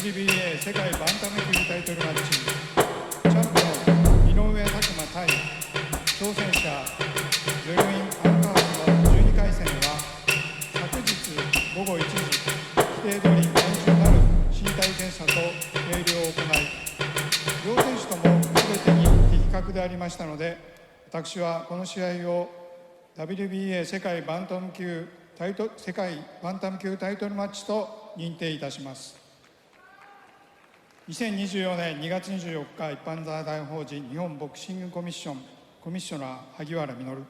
WBA 世界バンタム級タイトルマッチ、チャンピオン井上拓磨対挑戦者エルウィン・アンカースの12回戦は昨日午後1時、規定通り練習なる新対戦者と計量を行い、両選手とも全てに的確でありましたので、私はこの試合を WBA 世界バンタム級タイトルマッチと認定いたします。2024年2月24日一般財団法人日本ボクシングコミッションコミッショナー萩原実。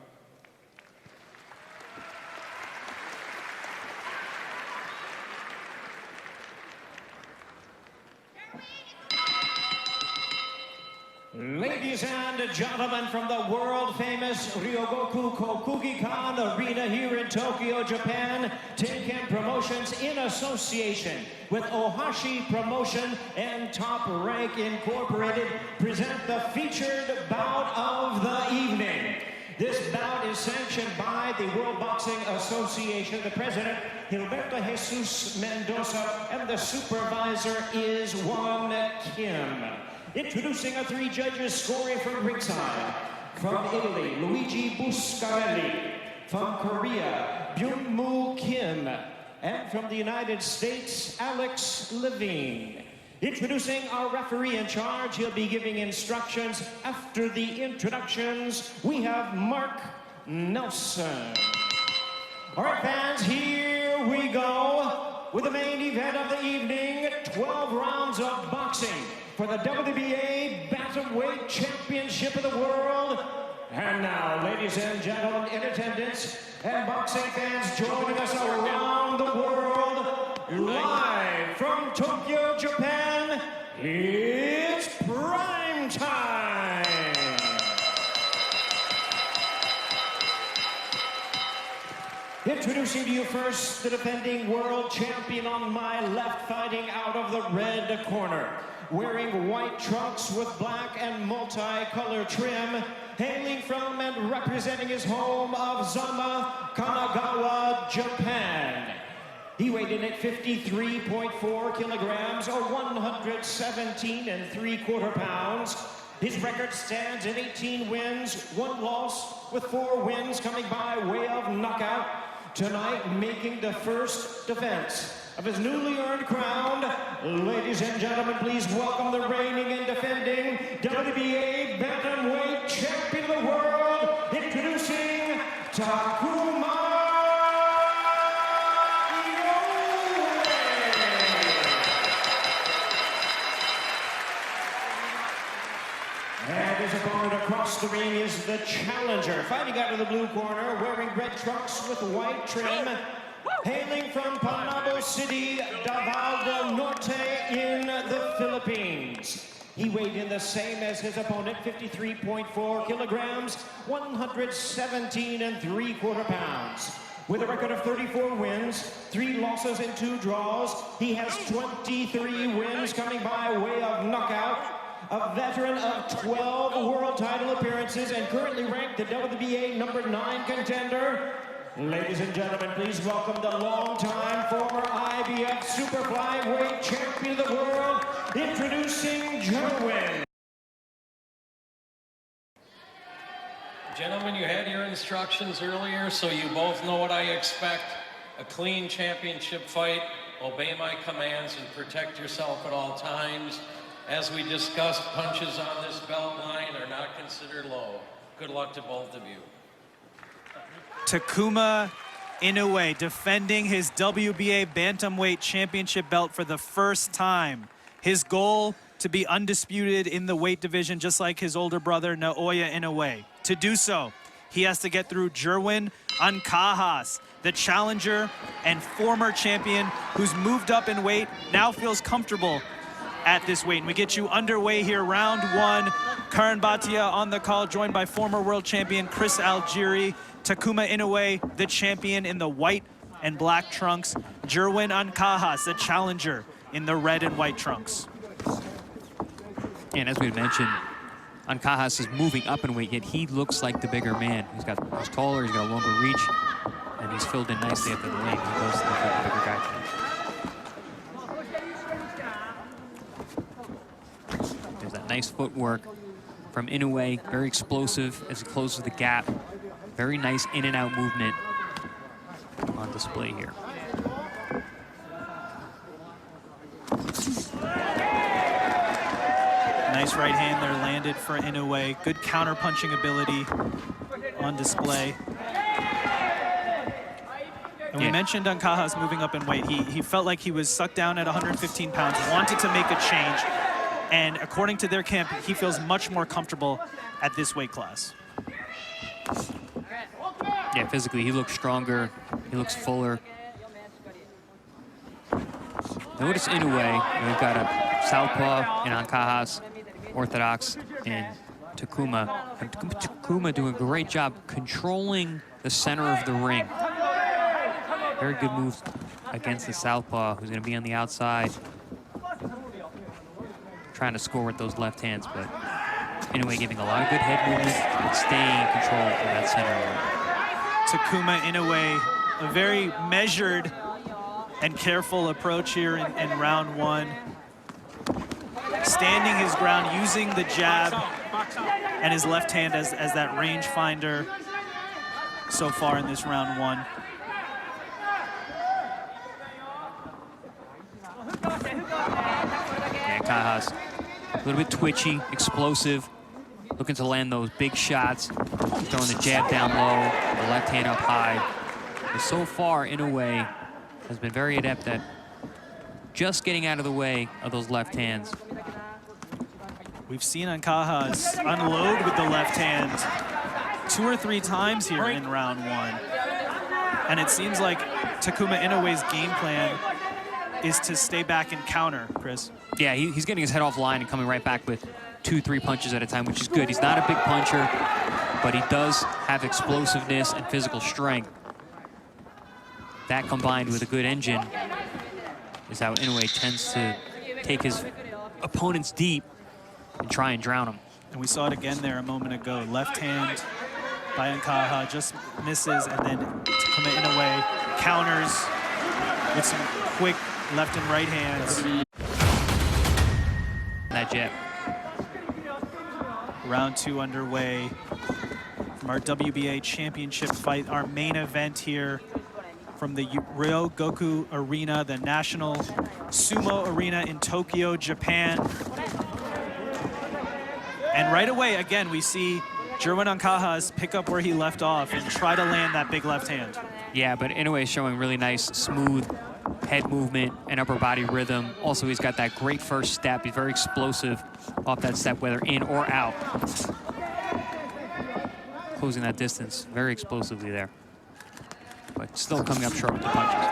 Ladies and gentlemen, from the world-famous Ryogoku Kokugikan Arena here in Tokyo, Japan, Tenkan Promotions in association with Ohashi Promotion and Top Rank Incorporated present the featured bout of the evening. This bout is sanctioned by the World Boxing Association, the president, Gilberto Jesus Mendoza, and the supervisor is Won Kim. Introducing our three judges scoring from ringside. From Italy, Luigi Buscarelli. From Korea, Byung-Moo Kim. And from the United States, Alex Levine. Introducing our referee in charge, he'll be giving instructions. After the introductions, we have Mark Nelson. All right, fans, here we go with the main event of the evening, 12 rounds of boxing for the WBA Bantamweight Championship of the World. And now, ladies and gentlemen in attendance and boxing fans joining us around the world, live from Tokyo, Japan, it's prime time. Introducing to you first, the defending world champion on my left, fighting out of the red corner. Wearing white trunks with black and multicolored trim, hailing from and representing his home of Zama, Kanagawa, Japan. He weighed in at 53.4 kilograms, or 117 3/4 pounds. His record stands at 18 wins, 1 loss, with 4 wins coming by way of knockout. Tonight, making the first defense of his newly earned crown, ladies and gentlemen, please welcome the reigning and defending WBA Bantamweight Champion of the World, introducing Takuma Inoue. And his opponent across the ring is the challenger, fighting out of the blue corner, wearing red trunks with white trim, hailing from Panabo City, Davao del Norte in the Philippines. He weighed in the same as his opponent, 53.4 kilograms, 117 3/4 pounds. With a record of 34 wins, 3 losses and 2 draws, he has 23 wins coming by way of knockout. A veteran of 12 world title appearances and currently ranked the WBA #9 contender. Ladies and gentlemen, please welcome the longtime former IBF Super Flyweight Champion of the World, introducing Erwin. Gentlemen, you had your instructions earlier, so you both know what I expect. A clean championship fight, obey my commands, and protect yourself at all times. As we discussed, punches on this belt line are not considered low. Good luck to both of you. Takuma Inoue defending his WBA Bantamweight Championship belt for the first time. His goal, to be undisputed in the weight division, just like his older brother, Naoya Inoue. To do so, he has to get through Erwin Ancajas, the challenger and former champion who's moved up in weight, now feels comfortable at this weight. And we get you underway here, round 1. Karan Bhatia on the call, joined by former world champion Chris Algieri. Takuma Inoue, the champion in the white and black trunks. Erwin Ancajas, the challenger in the red and white trunks. And as we mentioned, Ancajas is moving up in weight, yet he looks like the bigger man. He's taller, he's got a longer reach, and he's filled in nicely at the length. He goes to the bigger guy. Nice footwork from Inoue, very explosive as he closes the gap. Very nice in and out movement on display here. Nice right hand there landed for Inoue. Good counter-punching ability on display. And we mentioned Ancajas moving up in weight. He felt like he was sucked down at 115 pounds, wanted to make a change. And according to their camp, he feels much more comfortable at this weight class. Yeah, physically, he looks stronger. He looks fuller. Notice Inoue, we've got a southpaw in Ancajas, orthodox in Takuma. And Takuma doing a great job controlling the center of the ring. Very good move against the southpaw, who's going to be on the outside, trying to score with those left hands, but Inoue giving a lot of good head movement and staying in control of that center ring. Takuma Inoue, a very measured and careful approach here in round one. Standing his ground, using the jab and his left hand as that rangefinder so far in this round one. Ancajas, a little bit twitchy, explosive, looking to land those big shots, throwing the jab down low, the left hand up high. But so far, Inoue has been very adept at just getting out of the way of those left hands. We've seen Ancajas unload with the left hand 2 or 3 times here in round one. And it seems like Takuma Inoue's game plan is to stay back and counter, Chris. Yeah, he's getting his head off line and coming right back with 2-3 punches at a time, which is good. He's not a big puncher, but he does have explosiveness and physical strength. That combined with a good engine is how Inoue tends to take his opponents deep and try and drown them. And we saw it again there a moment ago. Left hand by Ancajas just misses, and then Takuma Inoue counters with some quick left and right hands. That jab. Round 2 underway from our WBA championship fight, our main event here from the Ryogoku Arena, the National Sumo Arena in Tokyo, Japan. And right away, again, we see Erwin Ancajas pick up where he left off and try to land that big left hand. Yeah, but Inoue is showing really nice, smooth head movement and upper body rhythm. Also, he's got that great first step. He's very explosive off that step, whether in or out. Closing that distance very explosively there, but still coming up short with the punches.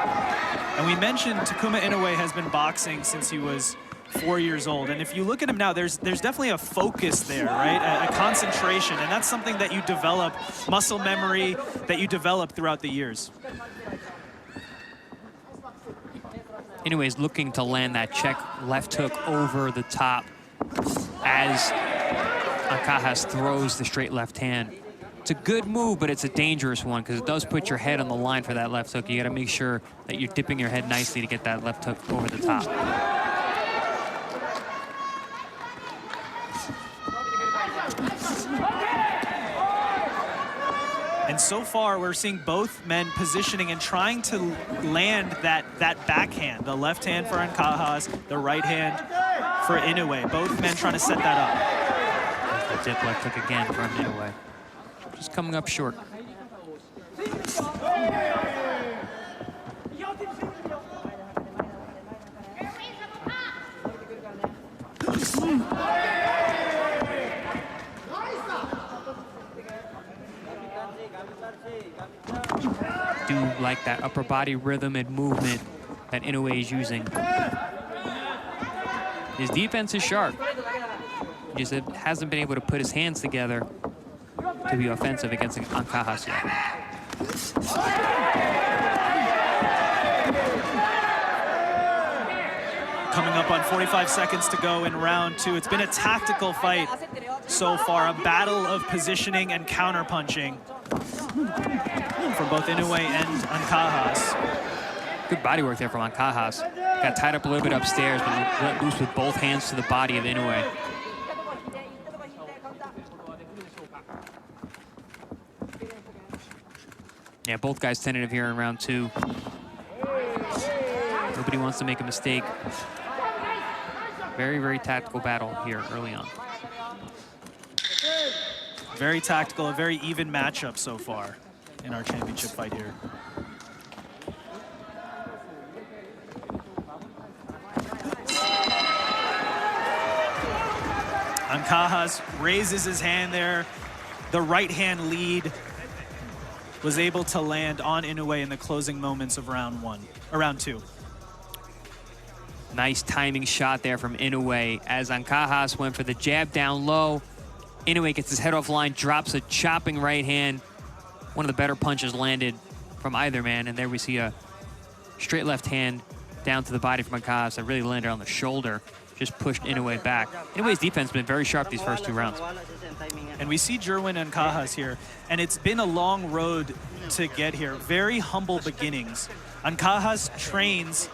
And we mentioned Takuma Inoue has been boxing since he was 4 years old. And if you look at him now, there's definitely a focus there, right? A concentration. And that's something that you develop, muscle memory that you develop throughout the years. Inoue is looking to land that check left hook over the top as Ancajas throws the straight left hand. It's a good move, but it's a dangerous one because it does put your head on the line for that left hook. You got to make sure that you're dipping your head nicely to get that left hook over the top. And so far, we're seeing both men positioning and trying to land that backhand. The left hand for Ancajas, the right hand for Inoue. Both men trying to set that up. There's the dip left hook again from Inoue. Just coming up short. Do like that upper body rhythm and movement that Inoue is using. His defense is sharp. He just hasn't been able to put his hands together to be offensive against Ancajas yet. Coming up on 45 seconds to go in round 2. It's been a tactical fight so far, a battle of positioning and counter-punching from both Inoue and Ancajas. Good body work there from Ancajas. Got tied up a little bit upstairs, but let loose with both hands to the body of Inoue. Yeah, both guys tentative here in round 2. Nobody wants to make a mistake. Very, very tactical battle here early on. Very tactical, a very even matchup so far in our championship fight here. Ancajas raises his hand there. The right hand lead was able to land on Inoue in the closing moments of round 2. Nice timing shot there from Inoue as Ancajas went for the jab down low. Inoue gets his head off line, drops a chopping right hand. One of the better punches landed from either man, and there we see a straight left hand down to the body from Ancajas that really landed on the shoulder. Just pushed Inoue back. Inoue's defense has been very sharp these first 2 rounds. And we see Erwin Ancajas here, and it's been a long road to get here. Very humble beginnings. Ancajas trains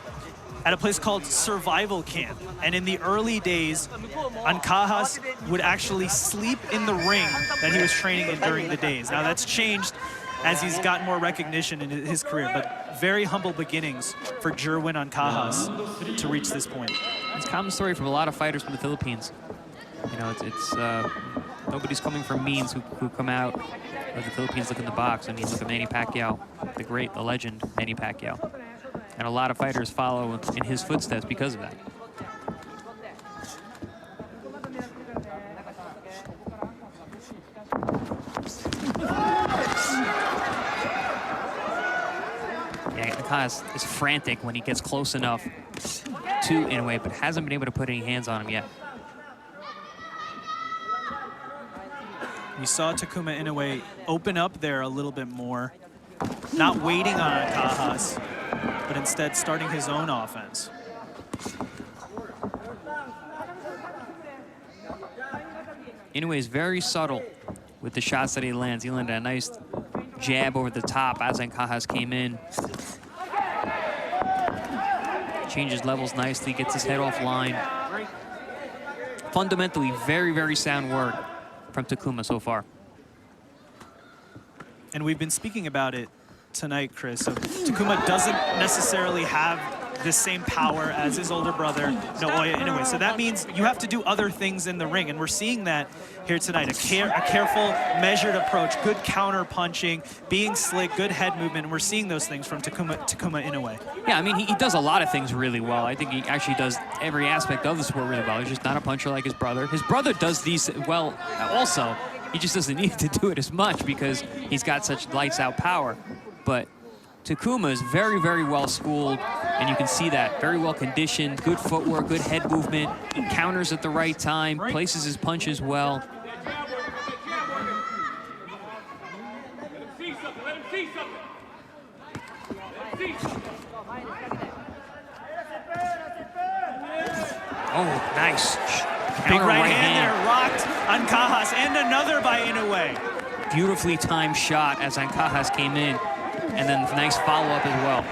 at a place called Survival Camp, and in the early days, Ancajas would actually sleep in the ring that he was training in during the days. Now that's changed as he's gotten more recognition in his career, but very humble beginnings for Erwin Ancajas to reach this point. It's a common story from a lot of fighters from the Philippines. You know, it's nobody's coming from means who come out of the Philippines looking the box. I mean, look at Manny Pacquiao, the legend Manny Pacquiao. And a lot of fighters follow in his footsteps because of that. Yeah, Ancajas is frantic when he gets close enough to Inoue, but hasn't been able to put any hands on him yet. We saw Takuma Inoue open up there a little bit more, not waiting on Ancajas, but instead starting his own offense. Inoue is very subtle with the shots that he lands. He landed a nice jab over the top as Ancajas came in. Changes levels nicely, gets his head off line. Fundamentally, very, very sound work from Takuma so far. And we've been speaking about it tonight, Chris. So Takuma doesn't necessarily have the same power as his older brother, Naoya Inoue. So that means you have to do other things in the ring, and we're seeing that here tonight. A careful, measured approach, good counter punching, being slick, good head movement, and we're seeing those things from Takuma Inoue. Yeah, I mean, he does a lot of things really well. I think he actually does every aspect of the sport really well. He's just not a puncher like his brother. His brother does these well also. He just doesn't need to do it as much because he's got such lights-out power. But Takuma is very, very well schooled, and you can see that. Very well conditioned, good footwork, good head movement, counters at the right time, places his punches well. Oh, nice. Big right hand there, rocked Ancajas, and another by Inoue. Beautifully timed shot as Ancajas came in, and then nice follow-up as well.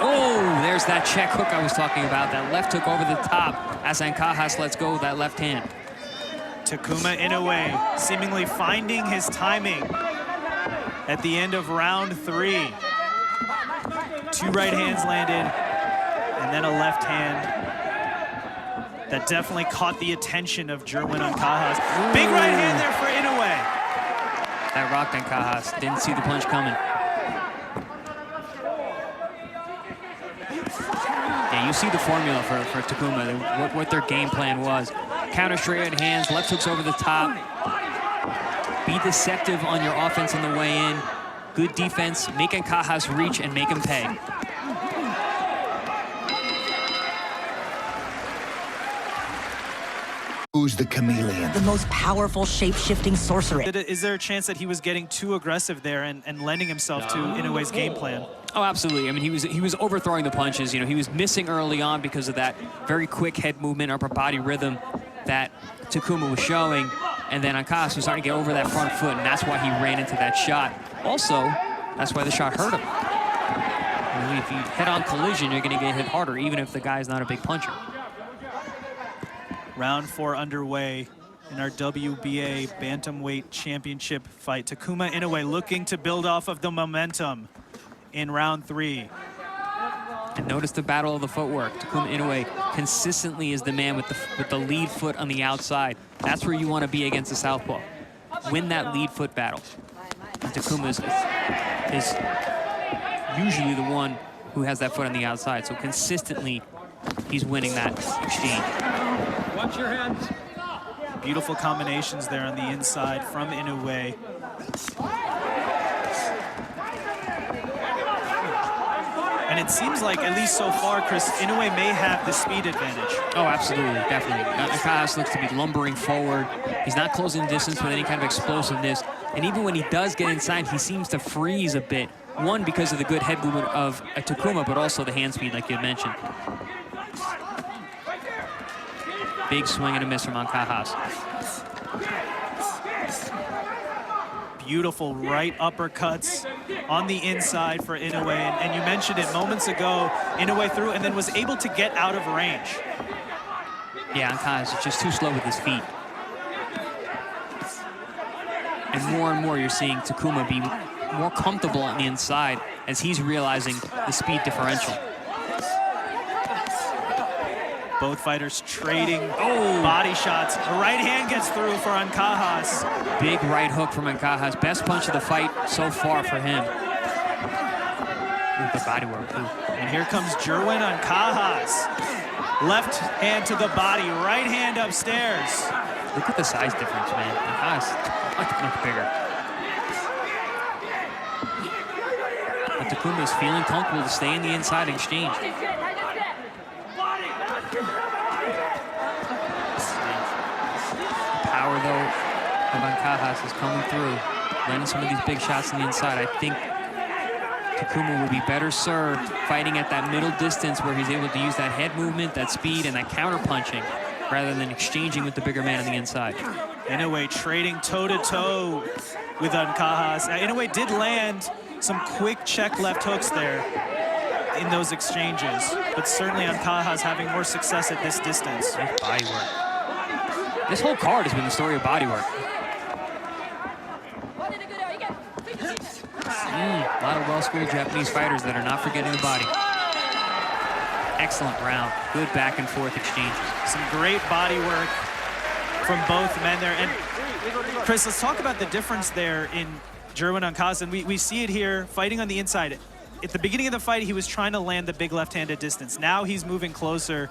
Oh, there's that check hook I was talking about. That left hook over the top as Ancajas lets go with that left hand. Takuma Inoue seemingly finding his timing at the end of round 3. 2 right hands landed, and then a left hand that definitely caught the attention of Erwin Ancajas. Big right hand there for Inoue. That rocked Ancajas. Didn't see the punch coming. Yeah, you see the formula for Takuma, what their game plan was. Counter straight right hands, left hooks over the top. Be deceptive on your offense on the way in. Good defense, make Ancajas reach and make him pay. Who's the chameleon? The most powerful shape-shifting sorcerer. Is there a chance that he was getting too aggressive there and lending himself to Inoue's game plan? Oh, absolutely. I mean, he was overthrowing the punches. You know, he was missing early on because of that very quick head movement, upper body rhythm that Takuma was showing. And then Ancajas was starting to get over that front foot, and that's why he ran into that shot. Also, that's why the shot hurt him. I mean, if you head-on collision, you're going to get hit harder, even if the guy's not a big puncher. Round 4 underway in our WBA Bantamweight Championship fight. Takuma Inoue looking to build off of the momentum in round 3. And notice the battle of the footwork. Takuma Inoue consistently is the man with the lead foot on the outside. That's where you want to be against a southpaw. Win that lead foot battle. And Takuma is usually the one who has that foot on the outside. So consistently, he's winning that exchange. Watch your hands. Beautiful combinations there on the inside from Inoue. And it seems like, at least so far, Chris, Inoue may have the speed advantage. Oh, absolutely, definitely. Ancajas looks to be lumbering forward. He's not closing the distance with any kind of explosiveness. And even when he does get inside, he seems to freeze a bit. One, because of the good head movement of Takuma, but also the hand speed, like you had mentioned. Big swing and a miss from Ancajas. Beautiful right uppercuts on the inside for Inoue. And you mentioned it moments ago, Inoue threw and then was able to get out of range. Yeah, Ancajas is just too slow with his feet. And more you're seeing Takuma be more comfortable on the inside as he's realizing the speed differential. Both fighters trading body shots. The right hand gets through for Ancajas. Big right hook from Ancajas. Best punch of the fight so far for him. Ooh, good body work, too. And here comes Erwin Ancajas. Left hand to the body, right hand upstairs. Look at the size difference, man. Ancajas much bigger. But Takuma is feeling comfortable to stay in the inside exchange. Power, though, of Ancajas is coming through, landing some of these big shots on the inside. I think Takuma will be better served fighting at that middle distance where he's able to use that head movement, that speed, and that counter punching rather than exchanging with the bigger man on the inside. Inoue trading toe-to-toe with Ancajas. Inoue did land some quick check left hooks there in those exchanges, but certainly Ancajas having more success at this distance. Nice body work. This whole card has been the story of body work. A lot of well-schooled Japanese fighters that are not forgetting the body. Excellent round. Good back and forth exchanges. Some great body work from both men there. And Chris, let's talk about the difference there in Erwin Ancajas. And we see it here, fighting on the inside. At the beginning of the fight, he was trying to land the big left-handed distance. Now he's moving closer,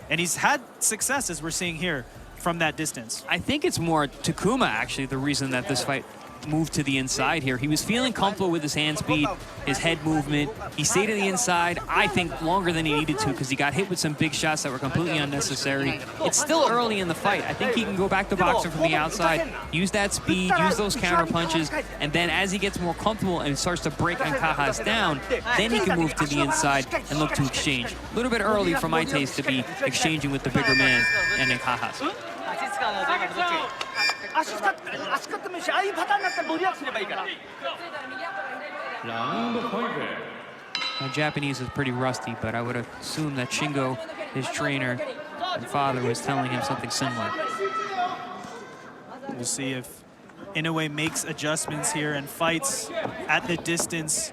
and he's had success, as we're seeing here, from that distance. I think it's more Takuma, actually, the reason that this fight moved to the inside here. He was feeling comfortable with his hand speed, his head movement. He stayed on the inside, I think, longer than he needed to because he got hit with some big shots that were completely unnecessary. It's still early in the fight. I think he can go back to boxing from the outside, use that speed, use those counter punches, and then as he gets more comfortable and starts to break Ancajas down, then he can move to the inside and look to exchange. A little bit early for my taste to be exchanging with the bigger man and Ancajas. My Japanese is pretty rusty, but I would assume that Shingo, his trainer and father, was telling him something similar. We'll see if Inoue makes adjustments here and fights at the distance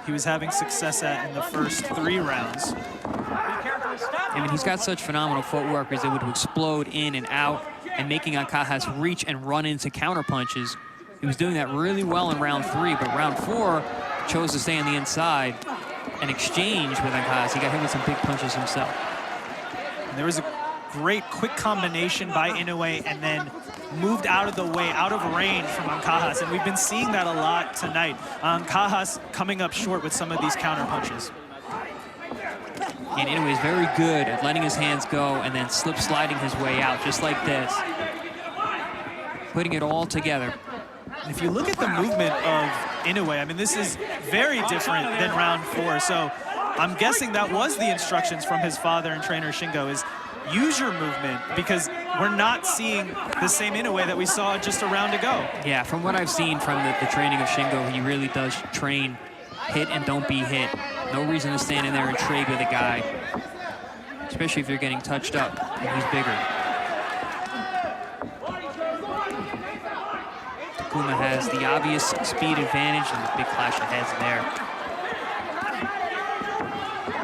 he was having success at in the first 3 rounds. I mean, he's got such phenomenal footwork. He's able to explode in and out and making Ancajas reach and run into counter punches. He was doing that really well in round 3, but round 4 chose to stay on the inside and exchange with Ancajas. He got hit with some big punches himself. And there was a great quick combination by Inoue and then moved out of the way, out of range from Ancajas. And we've been seeing that a lot tonight. Ancajas coming up short with some of these counter punches. And Inoue is very good at letting his hands go and then slip sliding his way out, just like this. Putting it all together. And if you look at the movement of Inoue, I mean, this is very different than round 4. So I'm guessing that was the instructions from his father and trainer Shingo, is use your movement, because we're not seeing the same Inoue that we saw just a round ago. Yeah, from what I've seen from the training of Shingo, he really does train hit and don't be hit. No reason to stand in there and trade with a guy, especially if you're getting touched up and he's bigger. Takuma has the obvious speed advantage and the big clash of heads there.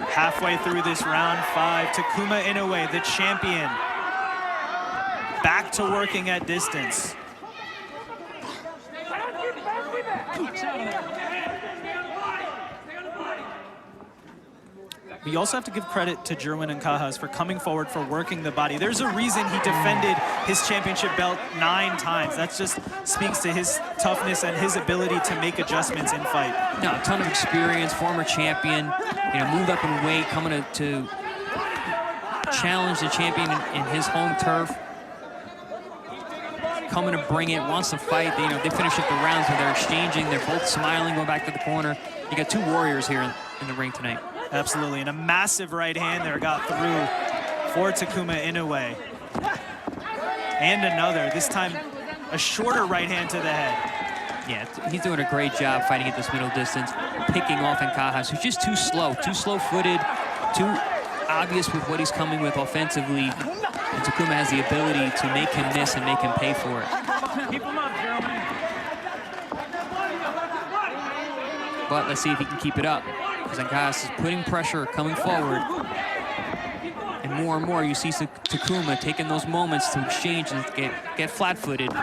Halfway through this round 5, Takuma Inoue, the champion, back to working at distance. We also have to give credit to Erwin Ancajas for coming forward, for working the body. There's a reason he defended his championship belt 9 times. That just speaks to his toughness and his ability to make adjustments in fight. No, a ton of experience, former champion, moved up in weight, coming to challenge the champion in his home turf. Coming to bring it, wants to fight. They finish up the rounds where they're exchanging. They're both smiling, going back to the corner. You got 2 warriors here in the ring tonight. Absolutely, and a massive right hand there got through for Takuma Inoue. And another, this time a shorter right hand to the head. Yeah, he's doing a great job fighting at this middle distance, picking off Ancajas, who's just too slow-footed, too obvious with what he's coming with offensively. And Takuma has the ability to make him miss and make him pay for it. Keep him up, Jeremy. But let's see if he can keep it up. Because Ancajas is putting pressure, coming forward. And more you see Takuma taking those moments to exchange and get flat-footed, which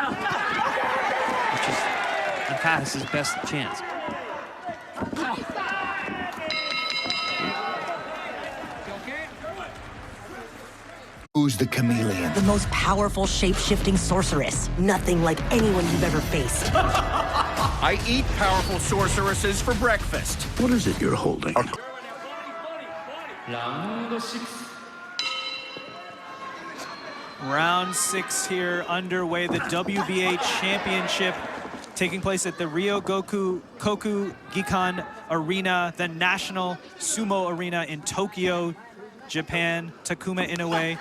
is Ancajas' best chance. Who's the chameleon? The most powerful shape-shifting sorceress. Nothing like anyone you've ever faced. I eat powerful sorceresses for breakfast. What is it you're holding? Round 6 here underway. The WBA Championship taking place at the Ryogoku Gikan Arena, the National Sumo Arena in Tokyo, Japan. Takuma Inoue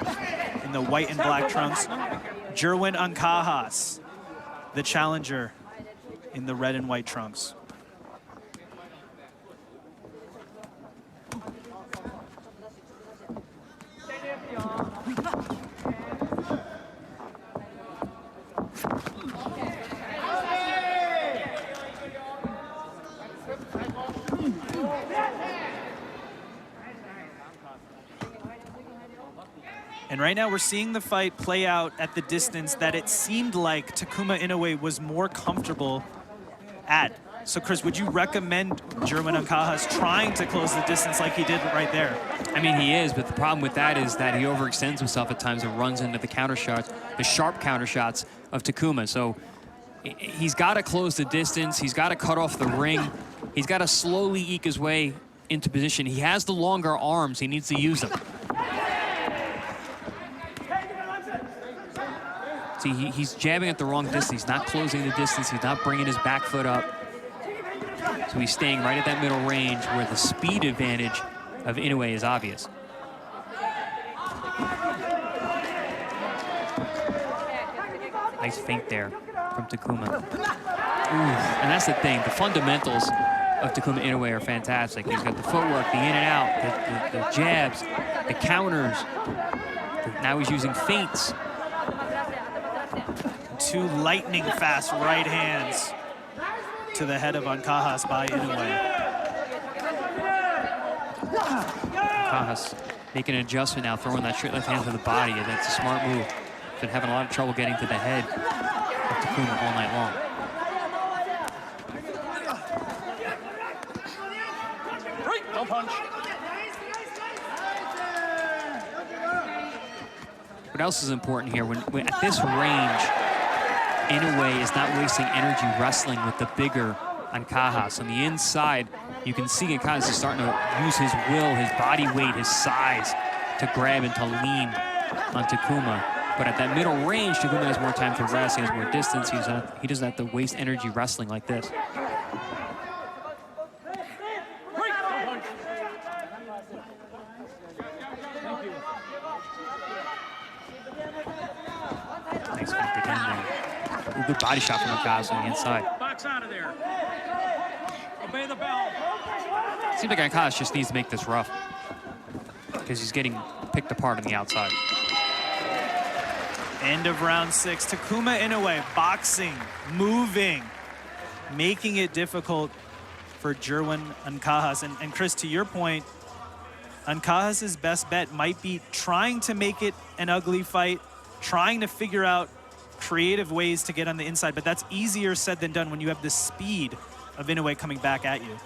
in the white and black trunks. Erwin Ancajas, the challenger, in the red and white trunks. And right now we're seeing the fight play out at the distance that it seemed like Takuma Inoue was more comfortable at. So Chris, would you recommend Erwin Ancajas trying to close the distance like he did right there? I mean, he is, but the problem with that is that he overextends himself at times and runs into the counter shots, the sharp counter shots of Takuma. So he's got to close the distance. He's got to cut off the ring. He's got to slowly eke his way into position. He has the longer arms. He needs to use them. See, he's jabbing at the wrong distance. He's not closing the distance. He's not bringing his back foot up. So he's staying right at that middle range where the speed advantage of Inoue is obvious. Nice feint there from Takuma. Ooh, and that's the thing. The fundamentals of Takuma Inoue are fantastic. He's got the footwork, the in and out, the jabs, the counters. Now he's using feints. 2 lightning fast right hands to the head of Ancajas by Inoue. Ancajas making an adjustment now, throwing that straight left hand to the body, and that's a smart move. Been having a lot of trouble getting to the head of Takuma all night long. No punch. What else is important here? When at this range, Inoue is not wasting energy wrestling with the bigger Ancajas. On the inside, you can see Ancajas is starting to use his will, his body weight, his size to grab and to lean on Takuma. But at that middle range, Takuma has more time to rest, he has more distance, he doesn't have to waste energy wrestling like this. Nice feint again there. Ooh, good body shot from Ancajas on the inside. Box out of there. Obey the bell. Seems like Ancajas just needs to make this rough because he's getting picked apart on the outside. End of round 6. Takuma Inoue boxing, moving, making it difficult for Erwin Ancajas. And Chris, to your point, Ancajas' best bet might be trying to make it an ugly fight, trying to figure out creative ways to get on the inside, but that's easier said than done when you have the speed of Inoue coming back at you.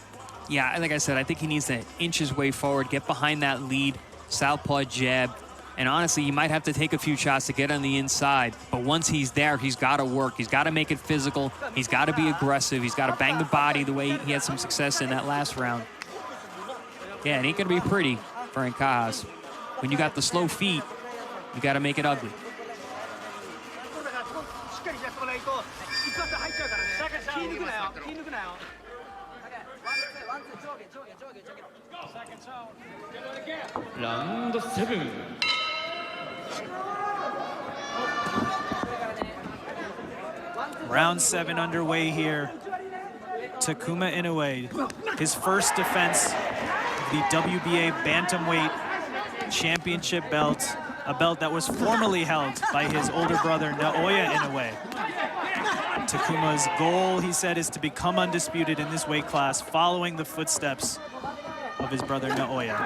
Yeah, like I said, I think he needs to inch his way forward, get behind that lead, southpaw jab, and honestly, he might have to take a few shots to get on the inside, but once he's there, he's got to work. He's got to make it physical. He's got to be aggressive. He's got to bang the body the way he had some success in that last round. Yeah, it ain't going to be pretty for Ancajas. When you got the slow feet, you got to make it ugly. Round 7. Round 7 underway here. Takuma Inoue, his first defense of the WBA Bantamweight Championship belt, a belt that was formerly held by his older brother, Naoya Inoue. Takuma's goal, he said, is to become undisputed in this weight class, following the footsteps of his brother, Naoya.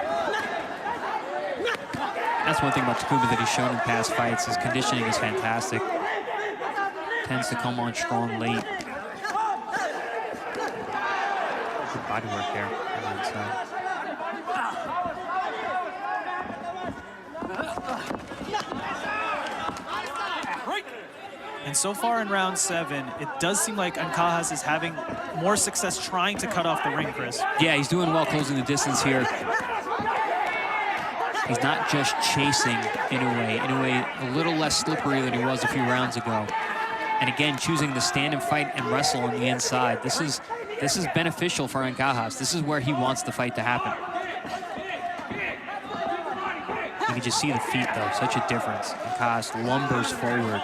That's one thing about Takuma that he's shown in past fights. His conditioning is fantastic. Tends to come on strong late. Good body work there on the inside. And so far in round 7, it does seem like Ancajas is having more success trying to cut off the ring, Chris. Yeah, he's doing well closing the distance here. He's not just chasing Inoue. Inoue a little less slippery than he was a few rounds ago. And again, choosing to stand and fight and wrestle on the inside. This is beneficial for Ancajas. This is where he wants the fight to happen. You can just see the feet, though. Such a difference. Ancajas lumbers forward.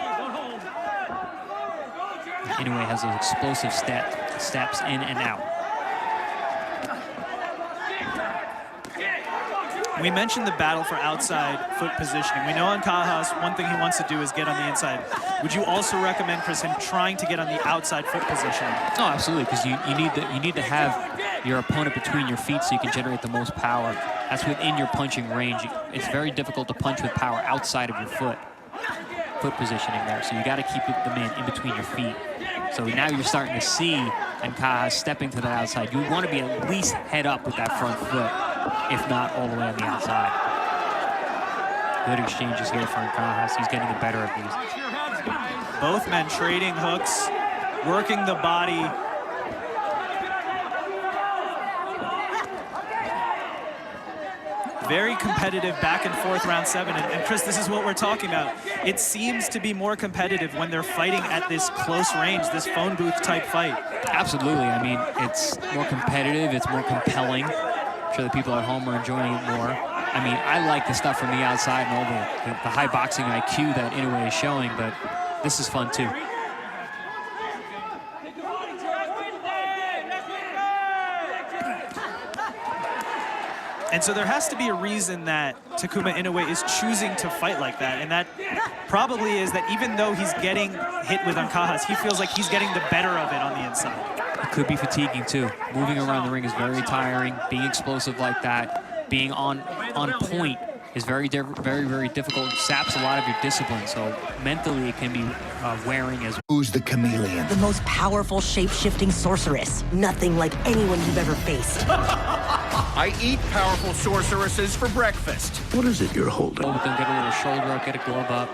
Inoue has those explosive steps in and out. We mentioned the battle for outside foot positioning. We know Ancajas, one thing he wants to do is get on the inside. Would you also recommend, Chris, him trying to get on the outside foot positioning? Oh, absolutely, because you need to have your opponent between your feet so you can generate the most power. That's within your punching range. It's very difficult to punch with power outside of your foot positioning there. So you got to keep the man in between your feet. So now you're starting to see Ancajas stepping to the outside. You want to be at least head up with that front foot, if not all the way on the outside. Good exchanges here for Ancajas. He's getting the better of these. Both men trading hooks, working the body. Very competitive back and forth round 7. And Chris, this is what we're talking about. It seems to be more competitive when they're fighting at this close range, this phone booth type fight. Absolutely. I mean, it's more competitive. It's more compelling. I'm sure the people at home are enjoying it more. I mean, I like the stuff from the outside and all the high boxing IQ that Inoue is showing, but this is fun too. And so there has to be a reason that Takuma Inoue is choosing to fight like that. And that probably is that even though he's getting hit with Ancajas, he feels like he's getting the better of it on the inside. It could be fatiguing too. Moving around the ring is very tiring. Being explosive like that, being on point is very difficult. It saps a lot of your discipline. So mentally it can be wearing as well. Who's the chameleon? The most powerful shape-shifting sorceress. Nothing like anyone you've ever faced. I eat powerful sorceresses for breakfast. What is it you're holding? Go with them, get a little shoulder up, get a glove up.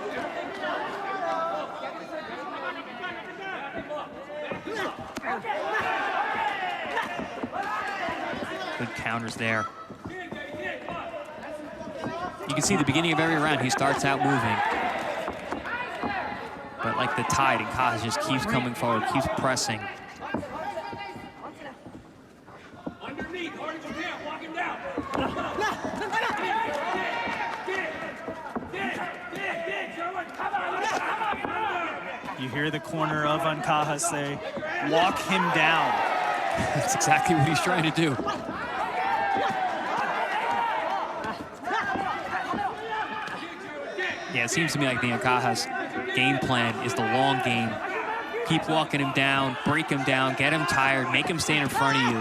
Good counters there. You can see the beginning of every round, he starts out moving. But like the tide, Ancajas just keeps coming forward, keeps pressing. You hear the corner of Ancajas say, walk him down. That's exactly what he's trying to do. Yeah, it seems to me like the Ancajas game plan is the long game. Keep walking him down, break him down, get him tired, make him stand in front of you,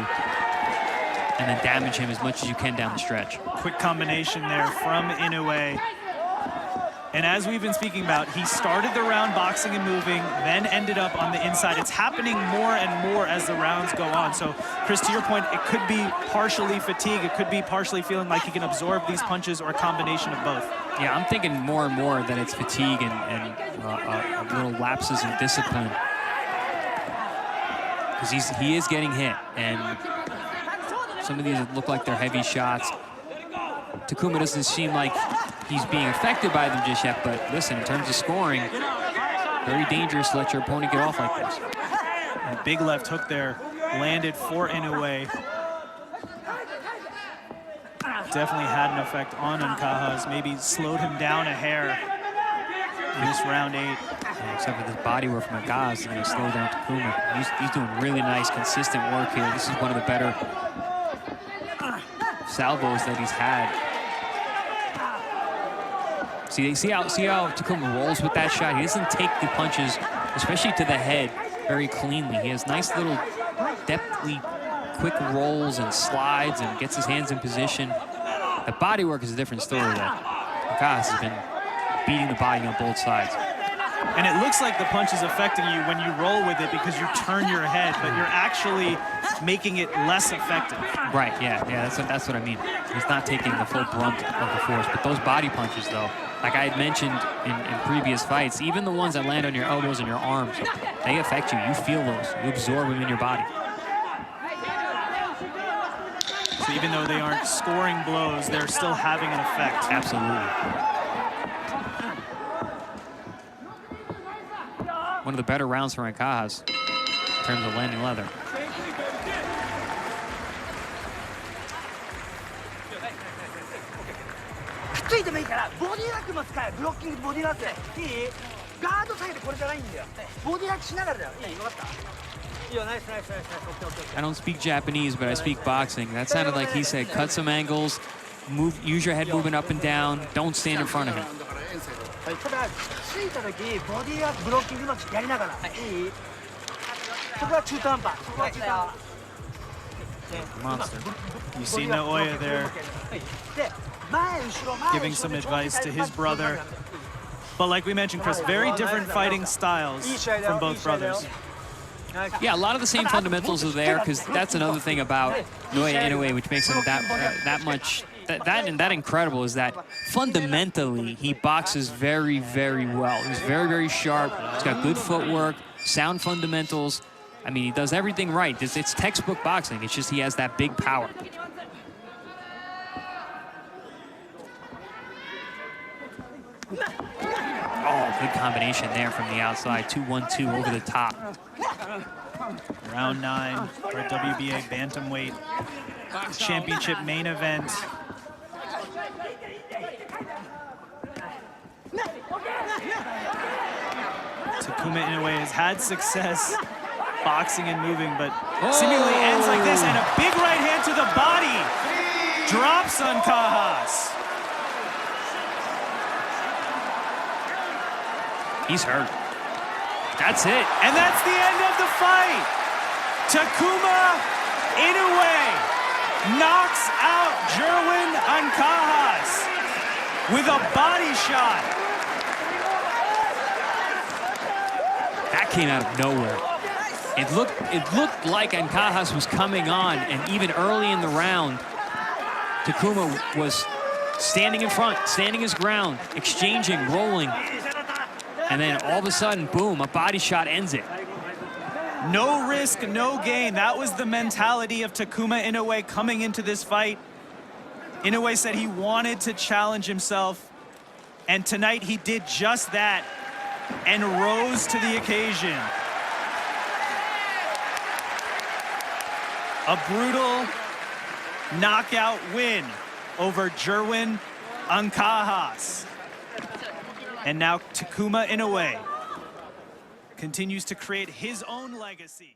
and then damage him as much as you can down the stretch. Quick combination there from Inoue. And as we've been speaking about, he started the round boxing and moving, then ended up on the inside. It's happening more and more as the rounds go on. So, Chris, to your point, it could be partially fatigue. It could be partially feeling like he can absorb these punches, or a combination of both. Yeah, I'm thinking more and more that it's fatigue and little lapses in discipline. Because he is getting hit, and some of these look like they're heavy shots. Takuma doesn't seem like he's being affected by them just yet, but listen, in terms of scoring, very dangerous to let your opponent get off like this. And big left hook there landed for Inoue. Definitely had an effect on Ancajas, maybe slowed him down a hair in this round 8. Yeah, except for this body work from Ancajas is going to slow down Takuma. He's doing really nice, consistent work here. This is one of the better salvos that he's had. See how Takuma rolls with that shot? He doesn't take the punches, especially to the head, very cleanly. He has nice little deftly quick rolls and slides and gets his hands in position. The body work is a different story, though. Ancajas has been beating the body on both sides. And it looks like the punch is affecting you when you roll with it because you turn your head, but you're actually making it less effective. Right, yeah, that's what I mean. He's not taking the full brunt of the force, but those body punches, though, like I had mentioned in previous fights, even the ones that land on your elbows and your arms, they affect you. You feel those. You absorb them in your body. So even though they aren't scoring blows, they're still having an effect. Absolutely. One of the better rounds for Ancajas in terms of landing leather. I don't speak Japanese, but I speak boxing. That sounded like he said, cut some angles, use your head moving up and down, don't stand in front of him. Monster. You see Inoue there giving some advice to his brother. But like we mentioned, Chris, very different fighting styles from both brothers. Yeah, a lot of the same fundamentals are there, because that's another thing about Inoue, which makes him that incredible, is that fundamentally he boxes very, very well. He's very, very sharp. He's got good footwork, sound fundamentals. I mean, he does everything right. It's textbook boxing. It's just he has that big power. Oh, good combination there from the outside. 2-1-2 over the top. Round 9 for a WBA bantamweight championship main event. Takuma Inoue has had success boxing and moving, but seemingly ends like this, and a big right hand to the body drops Ancajas. He's hurt. That's it. And that's the end of the fight. Takuma Inoue knocks out Erwin Ancajas with a body shot. That came out of nowhere. It looked like Ancajas was coming on, and even early in the round, Takuma was standing in front, standing his ground, exchanging, rolling. And then all of a sudden, boom, a body shot ends it. No risk, no gain. That was the mentality of Takuma Inoue coming into this fight. Inoue said he wanted to challenge himself, and tonight he did just that and rose to the occasion. A brutal knockout win over Erwin Ancajas. And now Takuma Inoue continues to create his own legacy.